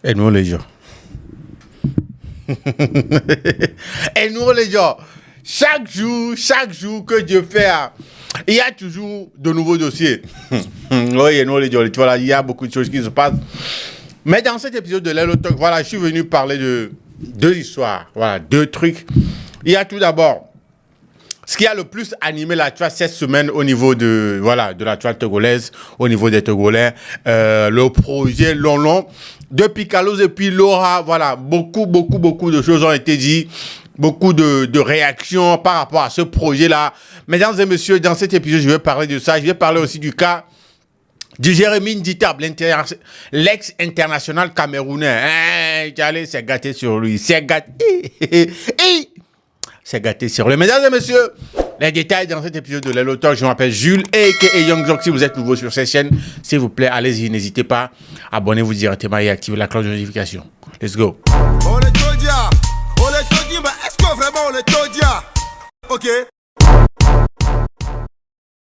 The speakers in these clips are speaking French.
Et nous les gens. Et nous les gens. Chaque jour que Dieu fait, il y a toujours de nouveaux dossiers. Oui, et nous les gens. Voilà, il y a beaucoup de choses qui se passent. Mais dans cet épisode de Lelo Talk, voilà, je suis venu parler de deux histoires. Voilà, deux trucs. Il y a tout d'abord ce qui a le plus animé la toile cette semaine au niveau de la toile togolaise, au niveau des Togolais, le projet Lolon de Picaloz et puis Laura. Voilà, beaucoup de choses ont été dites, beaucoup de réactions par rapport à ce projet-là. Mesdames et messieurs, dans cet épisode, je vais parler de ça. Je vais parler aussi du cas du Jérémy Nditap, l'ex-international camerounais. Allez, c'est gâté sur lui. C'est gâté. C'est gâté sur lui. Mesdames et messieurs, les détails dans cet épisode de Lelo Talk. Je m'appelle Jules a.k.a. Young Zok. Si vous êtes nouveau sur cette chaîne, s'il vous plaît, allez-y, n'hésitez pas. Abonnez-vous directement et activez la cloche de notification. Let's go. On est Todia, mais est-ce que vraiment on est Todia? Ok.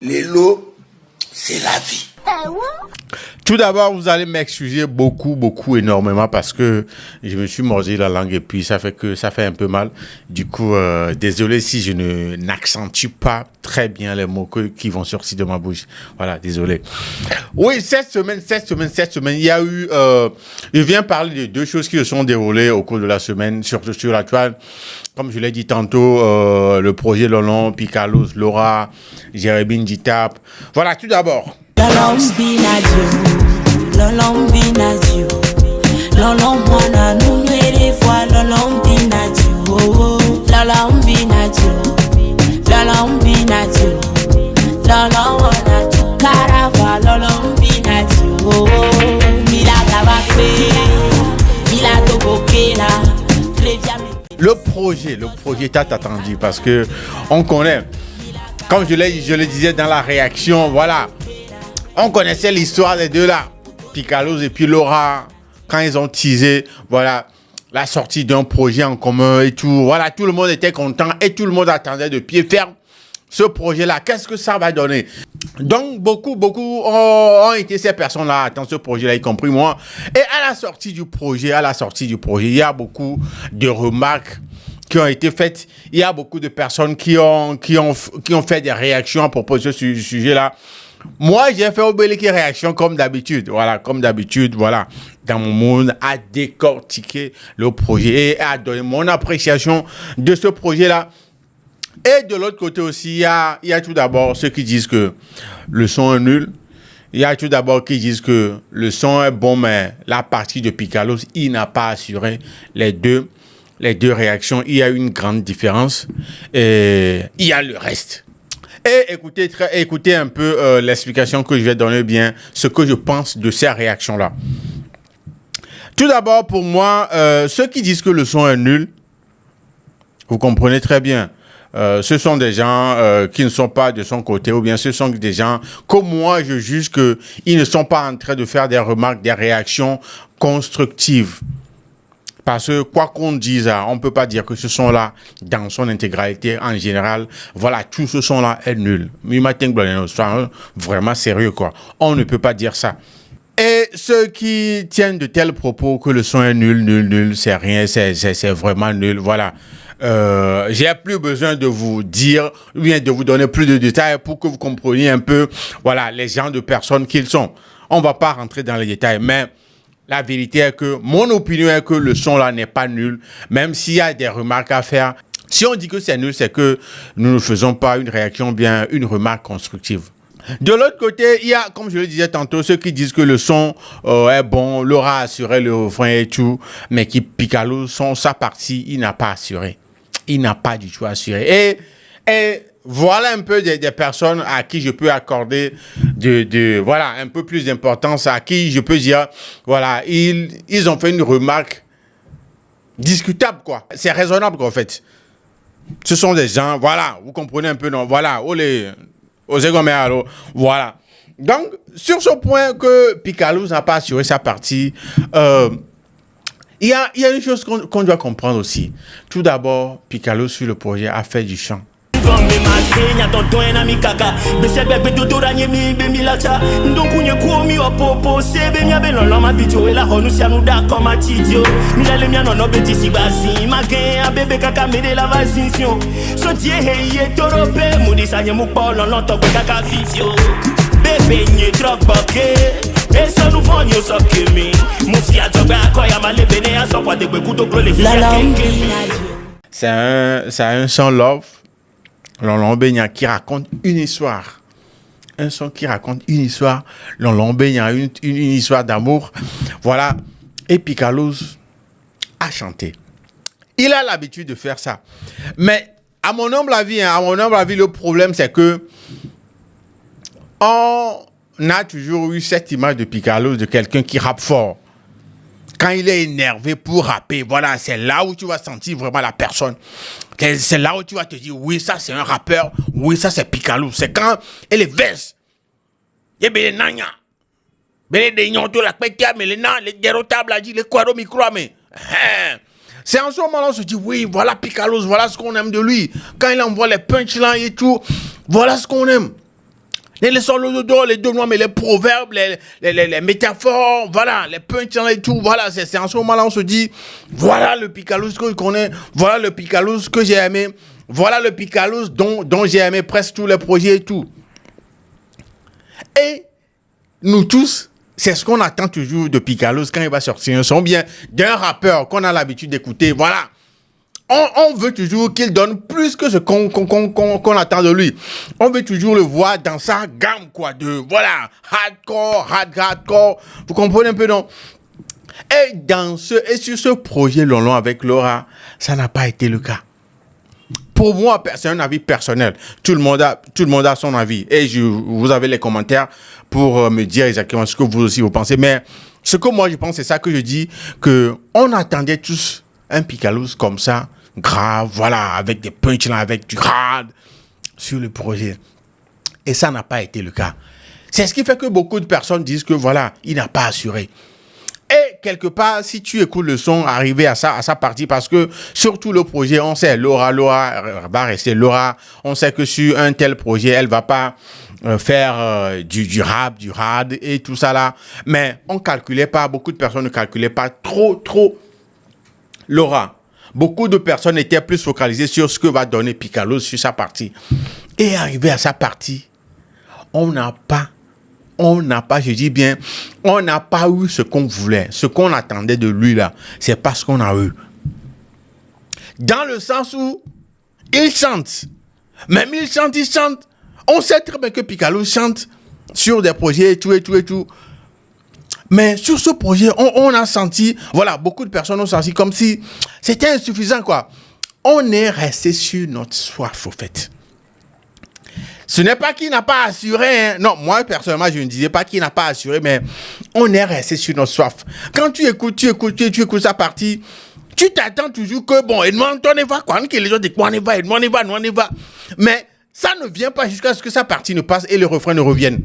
Lelo, c'est la vie. Tout d'abord, vous allez m'excuser beaucoup, énormément parce que je me suis mordu la langue et puis ça fait un peu mal. Du coup, désolé si je n'accentue pas très bien les mots qui vont sortir de ma bouche. Voilà, désolé. Oui, cette semaine, il y a eu... je viens parler de deux choses qui se sont déroulées au cours de la semaine, surtout sur la toile. Comme je l'ai dit tantôt, le projet Lolon, Picaloz, Laura, Jérémy Nditap. Voilà, tout d'abord. Le projet t'a attendu parce que on connaît, comme je le disais dans la réaction, voilà, on connaissait l'histoire des deux là, Picaloz et puis Laura, quand ils ont teasé, voilà, la sortie d'un projet en commun et tout, voilà, tout le monde était content et tout le monde attendait de pied ferme ce projet-là. Qu'est-ce que ça va donner? Donc, beaucoup ont été ces personnes-là à attendre ce projet-là, y compris moi. Et à la sortie du projet, il y a beaucoup de remarques qui ont été faites. Il y a beaucoup de personnes qui ont fait des réactions à propos de ce sujet-là. Moi, j'ai fait obélique réaction comme d'habitude. Voilà, dans mon monde, à décortiquer le projet et à donner mon appréciation de ce projet-là. Et de l'autre côté aussi, il y a tout d'abord ceux qui disent que le son est nul. Il y a tout d'abord qui disent que le son est bon, mais la partie de Picaloz, il n'a pas assuré les deux réactions. Il y a une grande différence. Et il y a le reste. Et écoutez un peu l'explication que je vais donner, bien ce que je pense de ces réactions-là. Tout d'abord, pour moi, ceux qui disent que le son est nul, vous comprenez très bien. Ce sont des gens qui ne sont pas de son côté, ou bien ce sont des gens comme moi, je juge qu'ils ne sont pas en train de faire des remarques, des réactions constructives. Parce que quoi qu'on dise, on ne peut pas dire que ce son-là, dans son intégralité, en général, voilà, tout ce son-là est nul. Vraiment sérieux, quoi. On ne peut pas dire ça. Et ceux qui tiennent de tels propos que le son est nul, c'est rien, c'est vraiment nul, voilà. J'ai plus besoin de vous dire, ou bien de vous donner plus de détails pour que vous compreniez un peu, voilà, les genres de personnes qu'ils sont. On va pas rentrer dans les détails, mais la vérité est que mon opinion est que le son là n'est pas nul, même s'il y a des remarques à faire. Si on dit que c'est nul, c'est que nous ne faisons pas une réaction, bien une remarque constructive. De l'autre côté, il y a, comme je le disais tantôt, ceux qui disent que le son est bon, Laura a assuré le refrain et tout, mais qui Picaloz, sa partie, il n'a pas assuré. Il n'a pas du tout assuré. Et voilà un peu des personnes à qui je peux accorder voilà, un peu plus d'importance, à qui je peux dire, voilà, ils ont fait une remarque discutable, quoi. C'est raisonnable, quoi, en fait. Ce sont des gens, voilà, vous comprenez un peu, non? Voilà, voilà. Donc, sur ce point que Picaloz n'a pas assuré sa partie, il y a une chose qu'on doit comprendre aussi. Tout d'abord, Picaloz sur le projet a fait du chant. comme mes massés, y'a tonton et ami kaka. Bessel bébé dodo ranye mi bemi lacha. Donc on y a mi au popo, c'est bemi a belon l'homme habitué la ronu si à nous d'accord ma tidio. Mi a le mien non petit si basi, ma gain a bébé kaka me de la vacation. So die hey torope, moudi sa y'a mou polo longtemps kaka fifio. Bébé n'y trop boqué. Et ça nous vend yo so kemi. Mon fia job à quoi y'a mal béné à son poids de couteau pour les C'est un son love, Lon Benya, qui raconte une histoire. Un son qui raconte une histoire. Lon Benya, une histoire d'amour. Voilà. Et Picalouz a chanté. Il a l'habitude de faire ça. Mais à mon humble avis, le problème c'est que on a toujours eu cette image de Picalouz, de quelqu'un qui rappe fort. Quand il est énervé pour rapper, voilà, c'est là où tu vas sentir vraiment la personne. C'est là où tu vas te dire, oui, ça c'est un rappeur, oui, ça c'est Picalouz. C'est quand elle est veste. Il y a des nanya. Mais les nyontos, la pétia, mais les nan, les dérotables, les quadros micro, mais. C'est en ce moment-là, on se dit, oui, voilà Picalouz, voilà ce qu'on aime de lui. Quand il envoie les punchlines et tout, voilà ce qu'on aime. Les solos d'or, les deux noirs, mais les proverbes, les métaphores, voilà, les punchlines et tout, voilà, c'est en ce moment-là, on se dit, voilà le Picalouz que je connais, voilà le Picalouz que j'ai aimé, voilà le Picalouz dont j'ai aimé presque tous les projets et tout. Et nous tous, c'est ce qu'on attend toujours de Picalouz quand il va sortir un son, bien d'un rappeur qu'on a l'habitude d'écouter, voilà. On veut toujours qu'il donne plus que ce qu'on attend de lui. On veut toujours le voir dans sa gamme, quoi, de, voilà, hardcore. Vous comprenez un peu, non? Et sur ce projet Lon avec Laura, ça n'a pas été le cas. Pour moi, c'est un avis personnel. Tout le monde a son avis. Et vous avez les commentaires pour me dire exactement ce que vous aussi vous pensez. Mais ce que moi je pense, c'est ça que je dis, que on attendait tous un Picalouz comme ça, grave, voilà, avec des punchlines, avec du hard sur le projet. Et ça n'a pas été le cas. C'est ce qui fait que beaucoup de personnes disent que voilà, il n'a pas assuré. Et quelque part, si tu écoutes le son, arriver à sa partie, parce que surtout le projet, on sait, Laura va rester Laura. On sait que sur un tel projet, elle va pas faire du rap, du hard et tout ça là. Mais on calculait pas, beaucoup de personnes ne calculaient pas trop Laura. Beaucoup de personnes étaient plus focalisées sur ce que va donner Picalouz sur sa partie. Et arrivé à sa partie, on n'a pas, je dis bien, on n'a pas eu ce qu'on voulait, ce qu'on attendait de lui là. C'est pas ce qu'on a eu. Dans le sens où il chante. Même il chante. On sait très bien que Picalouz chante sur des projets et tout. Mais sur ce projet, on a senti, voilà, beaucoup de personnes ont senti comme si c'était insuffisant, quoi. On est resté sur notre soif, au fait. Ce n'est pas qu'il n'a pas assuré, hein. Non, moi, personnellement, je ne disais pas qu'il n'a pas assuré, mais on est resté sur notre soif. Quand tu écoutes sa partie, tu t'attends toujours que, bon, et nous, on va, quoi, que les gens disent, on y va. Mais ça ne vient pas jusqu'à ce que sa partie ne passe et le refrain ne revienne.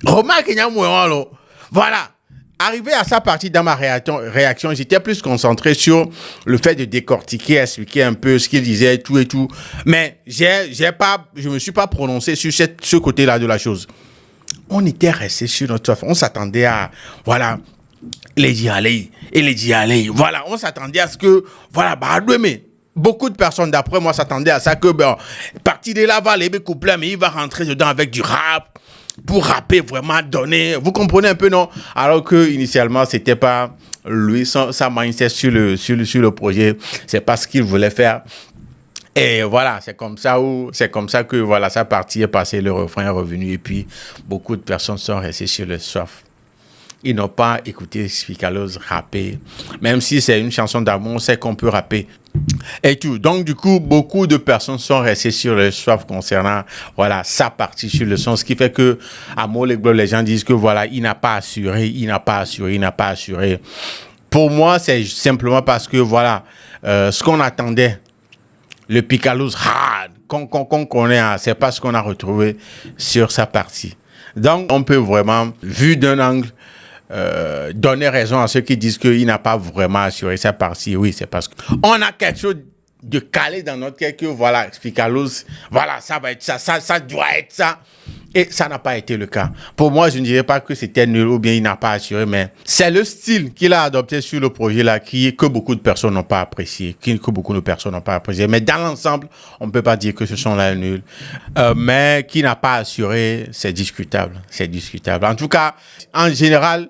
Remarque, voilà. Arrivé à sa partie dans ma réaction, j'étais plus concentré sur le fait de décortiquer, expliquer un peu ce qu'il disait et tout. Mais je me suis pas prononcé sur ce côté-là de la chose. On était resté sur notre soif. On s'attendait à, voilà, les dialets. Voilà, on s'attendait à ce que, voilà, mais beaucoup de personnes, d'après moi, s'attendaient à ça que, partie de là, va les couplets, mais il va rentrer dedans avec du rap. Pour rapper, vraiment donner, vous comprenez un peu, non? Alors que initialement c'était pas lui, sa mindset sur le projet, c'est pas ce qu'il voulait faire. Et voilà, c'est comme ça que voilà, sa partie est passée, le refrain est revenu et puis beaucoup de personnes sont restées sur le soif. Ils n'ont pas écouté Picalouz rapper, même si c'est une chanson d'amour, on sait qu'on peut rapper. Et tout. Donc, du coup, beaucoup de personnes sont restées sur le soif concernant, voilà, sa partie sur le son. Ce qui fait que, à Moleglo, les gens disent que, voilà, il n'a pas assuré. Pour moi, c'est simplement parce que, voilà, ce qu'on attendait, le Picalouz hard, qu'on connaît, c'est pas ce qu'on a retrouvé sur sa partie. Donc, on peut vraiment, vu d'un angle, donner raison à ceux qui disent qu'il n'a pas vraiment assuré sa partie. Oui, c'est parce qu'on a quelque chose de caler dans notre tête que voilà, Picalos, voilà, ça va être ça, ça doit être ça. Et ça n'a pas été le cas. Pour moi, je ne dirais pas que c'était nul ou bien il n'a pas assuré, mais c'est le style qu'il a adopté sur le projet là que beaucoup de personnes n'ont pas apprécié, que beaucoup de personnes n'ont pas apprécié. Mais dans l'ensemble, on ne peut pas dire que ce sont là nuls. Mais qui n'a pas assuré, c'est discutable. C'est discutable. En tout cas, en général,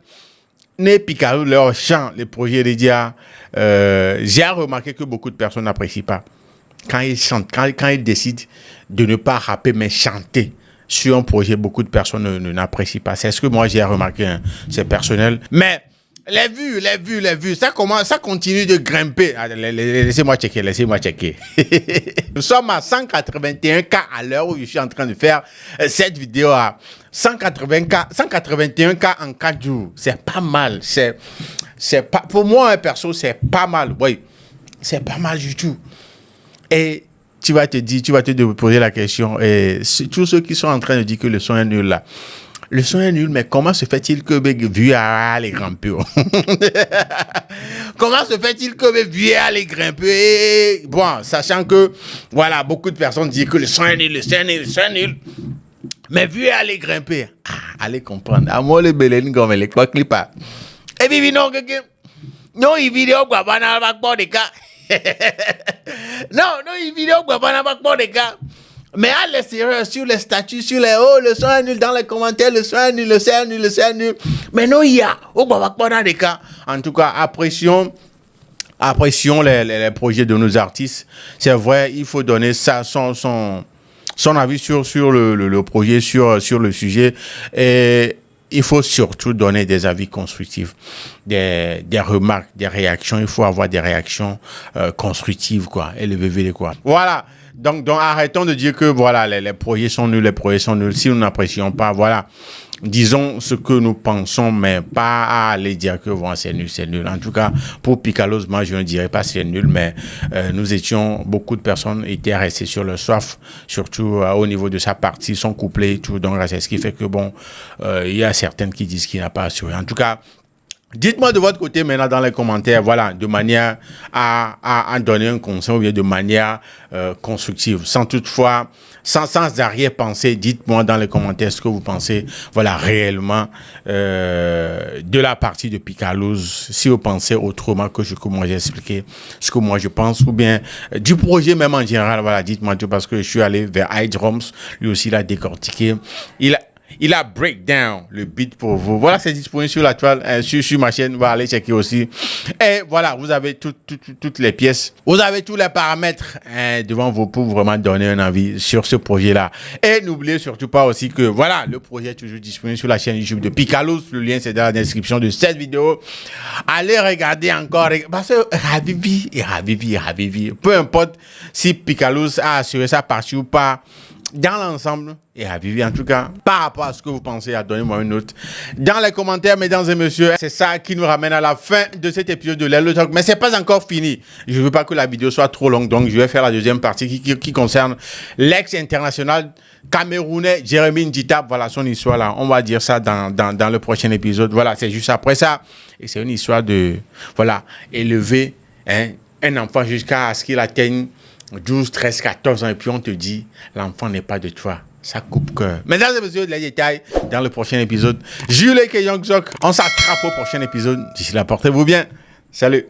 les Picalos, leur chant, les projets Lydia, j'ai remarqué que beaucoup de personnes n'apprécient pas. Quand ils chantent, quand ils décident de ne pas rapper, mais chanter sur un projet, beaucoup de personnes n'apprécient pas. C'est ce que moi j'ai remarqué, hein. C'est personnel. Mais les vues, ça continue de grimper. Laissez-moi checker. Nous sommes à 181K à l'heure où je suis en train de faire cette vidéo à 181K en 4 jours. C'est pas mal. C'est pas, pour moi, un perso, c'est pas mal. Oui, c'est pas mal du tout. Et tu vas te poser la question, et tous ceux qui sont en train de dire que le son est nul là, le son est nul, mais comment se fait-il que vu à les grimper? Comment se fait-il que vu à les grimper? Bon, sachant que, voilà, beaucoup de personnes disent que le son est nul, mais vu à les grimper, allez comprendre. À moi, les bélènes, comme les quoi, pas. Et puis, non, il vidéo, quoi, va pas de cas. Non, il vidéo quoi pas de cas. Mais à l'extérieur, sur les statuts, sur les le son est nul, dans les commentaires, le son est nul. Mais non, il y a pas de cas. En tout cas, apprécions les projets de nos artistes. C'est vrai, il faut donner ça son avis sur le projet, sur le sujet. Et il faut surtout donner des avis constructifs, des remarques, des réactions. Il faut avoir des réactions constructives, quoi, élevées, quoi. Voilà. Donc arrêtons de dire que voilà, les projets sont nuls, Si nous n'apprécions pas, voilà, disons ce que nous pensons, mais pas à aller dire que voilà, c'est nul. En tout cas, pour Picalos, moi, je ne dirais pas c'est nul, mais beaucoup de personnes étaient restées sur le soif, surtout au niveau de sa partie, son couplet et tout. Donc, c'est ce qui fait que bon, il y a certaines qui disent qu'il n'a pas assuré. En tout cas, dites-moi de votre côté maintenant dans les commentaires, voilà, de manière à donner un conseil ou bien de manière constructive, sans arrière-pensée. Dites-moi dans les commentaires ce que vous pensez, voilà, réellement de la partie de Picalos, si vous pensez autrement que ce que moi j'ai expliqué, ce que moi je pense, ou bien du projet même en général, voilà, dites-moi tout, parce que je suis allé vers iDrums, lui aussi il a décortiqué, il a breakdown le beat pour vous. Voilà, c'est disponible sur la toile, sur ma chaîne. Vous allez checker aussi. Et voilà, vous avez toutes les pièces. Vous avez tous les paramètres devant vous pour vraiment donner un avis sur ce projet-là. Et n'oubliez surtout pas aussi que voilà, le projet est toujours disponible sur la chaîne YouTube de Picalos. Le lien, c'est dans la description de cette vidéo. Allez regarder encore. Parce que Ravivi. Peu importe si Picalos a assuré sa partie ou pas. Dans l'ensemble, et à vivre en tout cas, par rapport à ce que vous pensez, donnez-moi une note dans les commentaires, mesdames et messieurs. C'est ça qui nous ramène à la fin de cet épisode de Lelo Talk, mais c'est pas encore fini. Je veux pas que la vidéo soit trop longue, donc je vais faire la deuxième partie qui concerne l'ex-international camerounais Jérémy Ndjita. Voilà son histoire là, on va dire ça dans le prochain épisode. Voilà, c'est juste après ça, et c'est une histoire de, voilà, élever un enfant jusqu'à ce qu'il atteigne 12, 13, 14 ans, et puis on te dit, l'enfant n'est pas de toi. Ça coupe cœur. Mesdames et messieurs, les détails dans le prochain épisode. Jules et Young Zok, on s'attrape au prochain épisode. D'ici là, portez-vous bien. Salut.